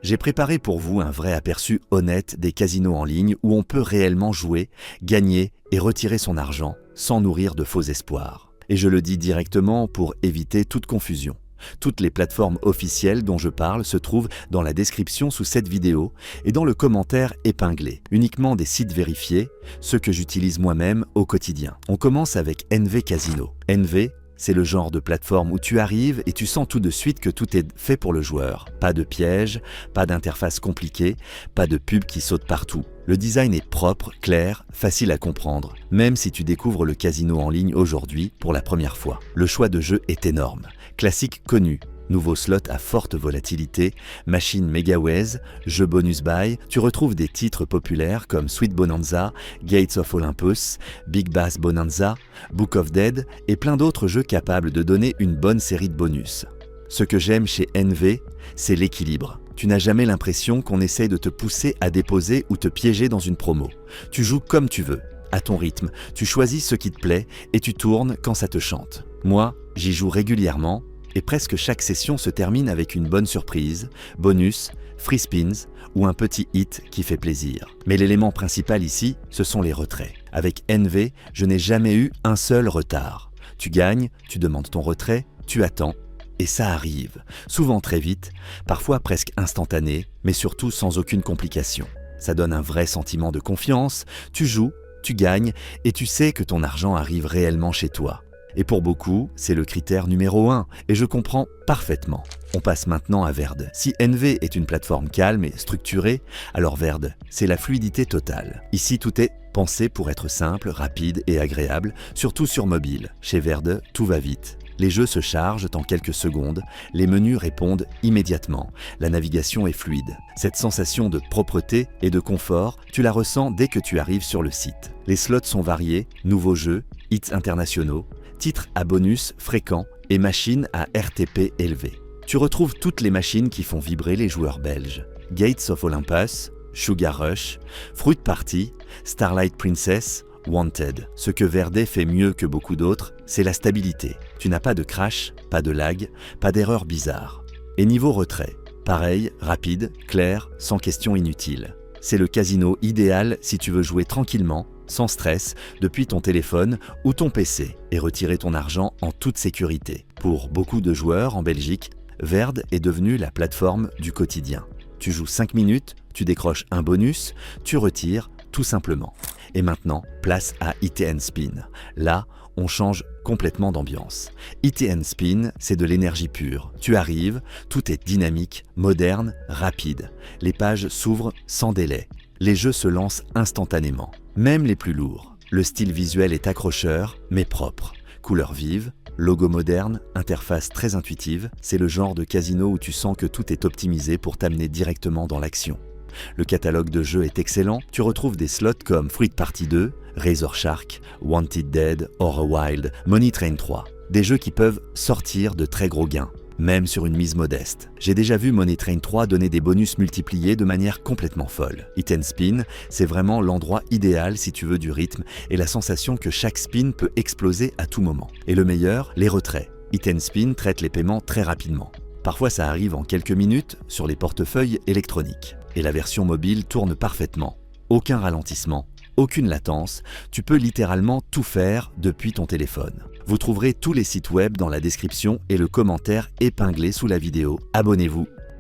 J'ai préparé pour vous un vrai aperçu honnête des casinos en ligne où on peut réellement jouer, gagner et retirer son argent sans nourrir de faux espoirs. Et je le dis directement pour éviter toute confusion. Toutes les plateformes officielles dont je parle se trouvent dans la description sous cette vidéo et dans le commentaire épinglé. Uniquement des sites vérifiés, ceux que j'utilise moi-même au quotidien. On commence avec NV Casino. NV, c'est le genre de plateforme où tu arrives et tu sens tout de suite que tout est fait pour le joueur. Pas de pièges, pas d'interface compliquée, pas de pubs qui sautent partout. Le design est propre, clair, facile à comprendre, même si tu découvres le casino en ligne aujourd'hui pour la première fois. Le choix de jeu est énorme. Classique connu, nouveau slot à forte volatilité, machine Megaways, jeux bonus buy, tu retrouves des titres populaires comme Sweet Bonanza, Gates of Olympus, Big Bass Bonanza, Book of Dead et plein d'autres jeux capables de donner une bonne série de bonus. Ce que j'aime chez NV, c'est l'équilibre. Tu n'as jamais l'impression qu'on essaye de te pousser à déposer ou te piéger dans une promo. Tu joues comme tu veux, à ton rythme, tu choisis ce qui te plaît et tu tournes quand ça te chante. Moi, j'y joue régulièrement et presque chaque session se termine avec une bonne surprise, bonus, free spins ou un petit hit qui fait plaisir. Mais l'élément principal ici, ce sont les retraits. Avec NV, je n'ai jamais eu un seul retard. Tu gagnes, tu demandes ton retrait, tu attends. Et ça arrive, souvent très vite, parfois presque instantané, mais surtout sans aucune complication. Ça donne un vrai sentiment de confiance, tu joues, tu gagnes, et tu sais que ton argent arrive réellement chez toi. Et pour beaucoup, c'est le critère numéro 1, et je comprends parfaitement. On passe maintenant à Verd. Si NV est une plateforme calme et structurée, alors Verd, c'est la fluidité totale. Ici, tout est pensé pour être simple, rapide et agréable, surtout sur mobile. Chez Verd, tout va vite. Les jeux se chargent en quelques secondes, les menus répondent immédiatement, la navigation est fluide. Cette sensation de propreté et de confort, tu la ressens dès que tu arrives sur le site. Les slots sont variés, nouveaux jeux, hits internationaux, titres à bonus fréquents et machines à RTP élevé. Tu retrouves toutes les machines qui font vibrer les joueurs belges. Gates of Olympus, Sugar Rush, Fruit Party, Starlight Princess, Wanted. Ce que Verde fait mieux que beaucoup d'autres, c'est la stabilité. Tu n'as pas de crash, pas de lag, pas d'erreur bizarre. Et niveau retrait, pareil, rapide, clair, sans question inutile. C'est le casino idéal si tu veux jouer tranquillement, sans stress, depuis ton téléphone ou ton PC et retirer ton argent en toute sécurité. Pour beaucoup de joueurs en Belgique, Verd est devenu la plateforme du quotidien. Tu joues 5 minutes, tu décroches un bonus, tu retires, tout simplement. Et maintenant, place à ITN Spin. Là, on change complètement d'ambiance. ITN Spin, c'est de l'énergie pure. Tu arrives, tout est dynamique, moderne, rapide. Les pages s'ouvrent sans délai. Les jeux se lancent instantanément, même les plus lourds. Le style visuel est accrocheur, mais propre. Couleurs vives, logo moderne, interface très intuitive, c'est le genre de casino où tu sens que tout est optimisé pour t'amener directement dans l'action. Le catalogue de jeux est excellent, tu retrouves des slots comme Fruit Party 2, Razor Shark, Wanted Dead, Horror Wild, Money Train 3. Des jeux qui peuvent sortir de très gros gains, même sur une mise modeste. J'ai déjà vu Money Train 3 donner des bonus multipliés de manière complètement folle. Hit & Spin, c'est vraiment l'endroit idéal si tu veux du rythme et la sensation que chaque spin peut exploser à tout moment. Et le meilleur, les retraits. Hit & Spin traite les paiements très rapidement. Parfois ça arrive en quelques minutes sur les portefeuilles électroniques. Et la version mobile tourne parfaitement. Aucun ralentissement, aucune latence, tu peux littéralement tout faire depuis ton téléphone. Vous trouverez tous les sites web dans la description et le commentaire épinglé sous la vidéo. Abonnez-vous